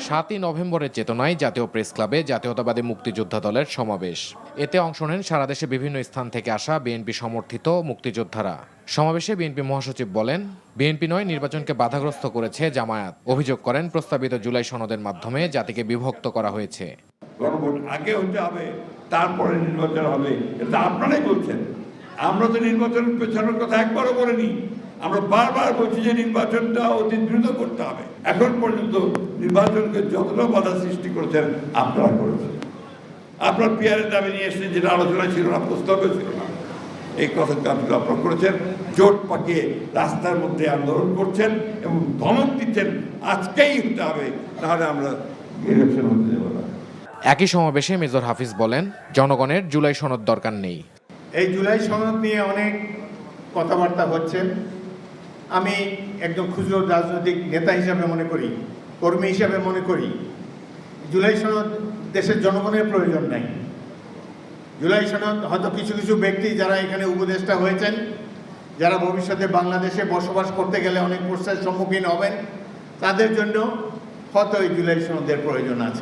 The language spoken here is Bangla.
7ই নভেম্বরের চেতনায় জাতীয় প্রেস ক্লাবে জাতীয়তাবাদী মুক্তিযোদ্ধা দলের সমাবেশ। এতে অংশ নেন সারা দেশে বিভিন্ন স্থান থেকে আসা বিএনপি সমর্থিত মুক্তিযোদ্ধারা। সমাবেশে বিএনপি মহাসচিব বলেন, বিএনপি নয়, নির্বাচনকে বাধাগ্রস্ত করেছে জামায়াত। অভিযোগ করেন, প্রস্তাবিত জুলাই সনদের মাধ্যমে জাতিকে বিভক্ত করা হয়েছে। গণভোট আগে হতে হবে, তারপরে নির্বাচন হবে, এটা আপনারাই বলছেন। আমরা তো নির্বাচনের পেছনের কথা একবারও বলিনি। আমরা বারবার বলছি যে নির্বাচনটা অতি দ্রুত করতে হবে। এখন পর্যন্ত নির্বাচনকে যতটা বাধা সৃষ্টি করেছেন আপনারা করেছেন। আপনার পিয়ারের দাবি নিয়ে এসেছেন, যেটা আলোচনা ছিল না, প্রস্তাবে ছিল না, এই কথাকে আপনারা করেছেন। জোট পাকিয়ে রাস্তার মধ্যে আন্দোলন করছেন এবং ধমক দিচ্ছেন আজকেই হতে হবে, তাহলে আমরা ইলেকশন হতে দেব না। একই সমাবেশে মেজর হাফিজ বলেন, জনগণের জুলাই সনদ দরকার নেই। এই জুলাই সনদ নিয়ে অনেক কথাবার্তা হচ্ছে। আমি একজন খুচরো রাজনৈতিক নেতা হিসাবে মনে করি, কর্মী হিসাবে মনে করি, জুলাই সনদ দেশের জনগণের প্রয়োজন নাই। জুলাই সনদ হয়তো কিছু কিছু ব্যক্তি যারা এখানে উপদেষ্টা হয়েছেন, যারা ভবিষ্যতে বাংলাদেশে বসবাস করতে গেলে অনেক প্রশ্নের সম্মুখীন হবেন, তাদের জন্য হয়তো এই জুলাই সনদের প্রয়োজন আছে।